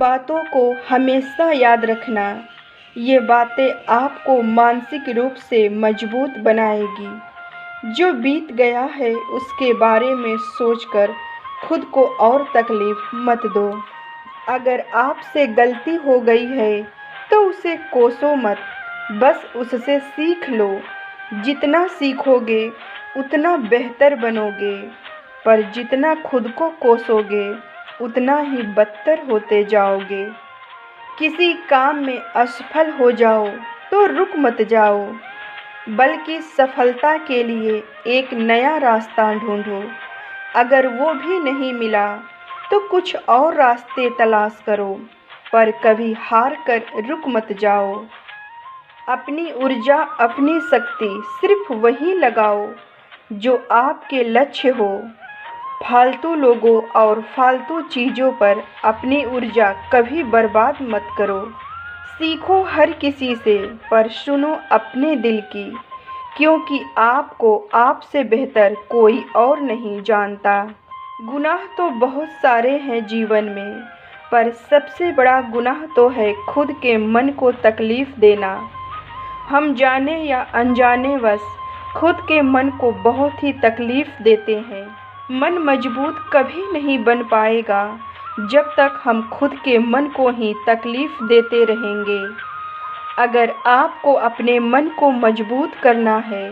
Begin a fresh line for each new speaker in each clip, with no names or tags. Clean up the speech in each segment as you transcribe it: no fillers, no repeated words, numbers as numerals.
बातों को हमेशा याद रखना। ये बातें आपको मानसिक रूप से मजबूत बनाएगी। जो बीत गया है उसके बारे में सोचकर खुद को और तकलीफ मत दो। अगर आपसे गलती हो गई है तो उसे कोसो मत, बस उससे सीख लो। जितना सीखोगे उतना बेहतर बनोगे, पर जितना खुद को कोसोगे उतना ही बदतर होते जाओगे। किसी काम में असफल हो जाओ तो रुक मत जाओ, बल्कि सफलता के लिए एक नया रास्ता ढूंढो। अगर वो भी नहीं मिला तो कुछ और रास्ते तलाश करो, पर कभी हार कर रुक मत जाओ। अपनी ऊर्जा, अपनी शक्ति सिर्फ वहीं लगाओ जो आपके लक्ष्य हो। फालतू लोगों और फालतू चीज़ों पर अपनी ऊर्जा कभी बर्बाद मत करो। सीखो हर किसी से, पर सुनो अपने दिल की, क्योंकि आपको आपसे बेहतर कोई और नहीं जानता। गुनाह तो बहुत सारे हैं जीवन में, पर सबसे बड़ा गुनाह तो है खुद के मन को तकलीफ़ देना। हम जाने या अनजाने वश खुद के मन को बहुत ही तकलीफ़ देते हैं। मन मजबूत कभी नहीं बन पाएगा जब तक हम खुद के मन को ही तकलीफ़ देते रहेंगे। अगर आपको अपने मन को मजबूत करना है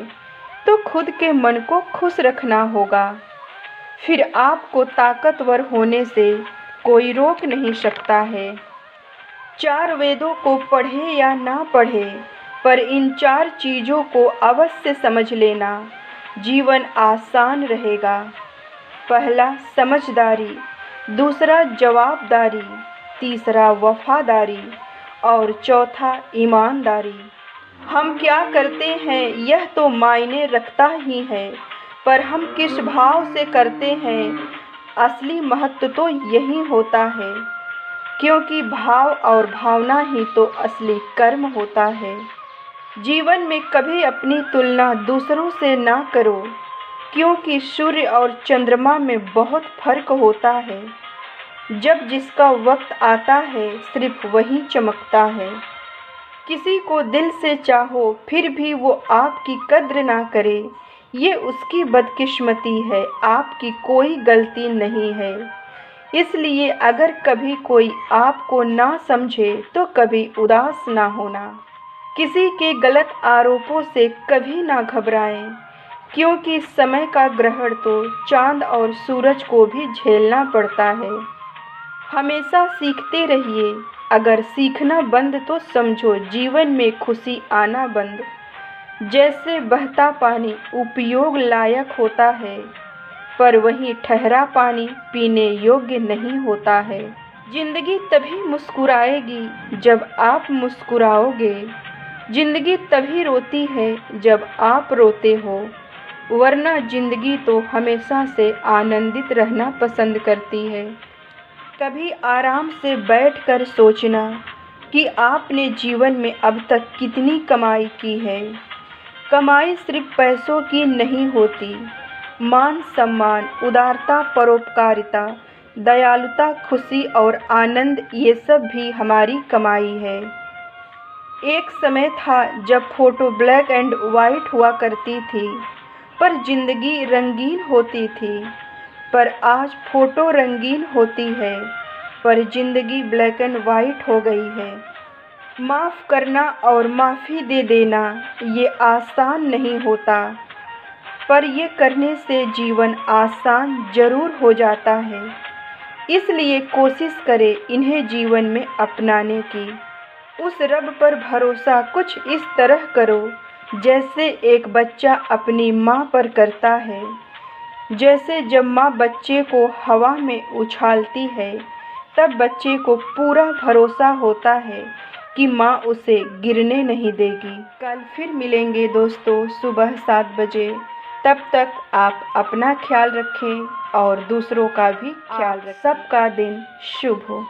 तो खुद के मन को खुश रखना होगा। फिर आपको ताकतवर होने से कोई रोक नहीं सकता है। 4 वेदों को पढ़े या ना पढ़े, पर इन 4 चीज़ों को अवश्य समझ लेना, जीवन आसान रहेगा। पहला समझदारी, दूसरा जवाबदारी, तीसरा वफादारी और चौथा ईमानदारी। हम क्या करते हैं यह तो मायने रखता ही है, पर हम किस भाव से करते हैं असली महत्व तो यही होता है, क्योंकि भाव और भावना ही तो असली कर्म होता है। जीवन में कभी अपनी तुलना दूसरों से ना करो, क्योंकि सूर्य और चंद्रमा में बहुत फर्क होता है। जब जिसका वक्त आता है सिर्फ वही चमकता है। किसी को दिल से चाहो फिर भी वो आपकी कद्र ना करे, ये उसकी बदकिस्मती है, आपकी कोई गलती नहीं है। इसलिए अगर कभी कोई आपको ना समझे तो कभी उदास ना होना। किसी के गलत आरोपों से कभी ना घबराएं, क्योंकि समय का ग्रहण तो चांद और सूरज को भी झेलना पड़ता है। हमेशा सीखते रहिए। अगर सीखना बंद तो समझो जीवन में खुशी आना बंद। जैसे बहता पानी उपयोग लायक होता है, पर वहीं ठहरा पानी पीने योग्य नहीं होता है। जिंदगी तभी मुस्कुराएगी जब आप मुस्कुराओगे। जिंदगी तभी रोती है जब आप रोते हो, वरना जिंदगी तो हमेशा से आनंदित रहना पसंद करती है। कभी आराम से बैठकर सोचना कि आपने जीवन में अब तक कितनी कमाई की है। कमाई सिर्फ पैसों की नहीं होती। मान सम्मान, उदारता, परोपकारिता, दयालुता, खुशी और आनंद, ये सब भी हमारी कमाई है। एक समय था जब फ़ोटो ब्लैक एंड वाइट हुआ करती थी, पर ज़िंदगी रंगीन होती थी। पर आज फ़ोटो रंगीन होती है, पर ज़िंदगी ब्लैक एंड वाइट हो गई है। माफ़ करना और माफ़ी दे देना ये आसान नहीं होता, पर ये करने से जीवन आसान ज़रूर हो जाता है। इसलिए कोशिश करें इन्हें जीवन में अपनाने की। उस रब पर भरोसा कुछ इस तरह करो जैसे एक बच्चा अपनी माँ पर करता है। जैसे जब माँ बच्चे को हवा में उछालती है, तब बच्चे को पूरा भरोसा होता है कि माँ उसे गिरने नहीं देगी। कल फिर मिलेंगे दोस्तों सुबह 7 बजे। तब तक आप अपना ख्याल रखें और दूसरों का भी ख्याल रखें। सबका दिन शुभ हो।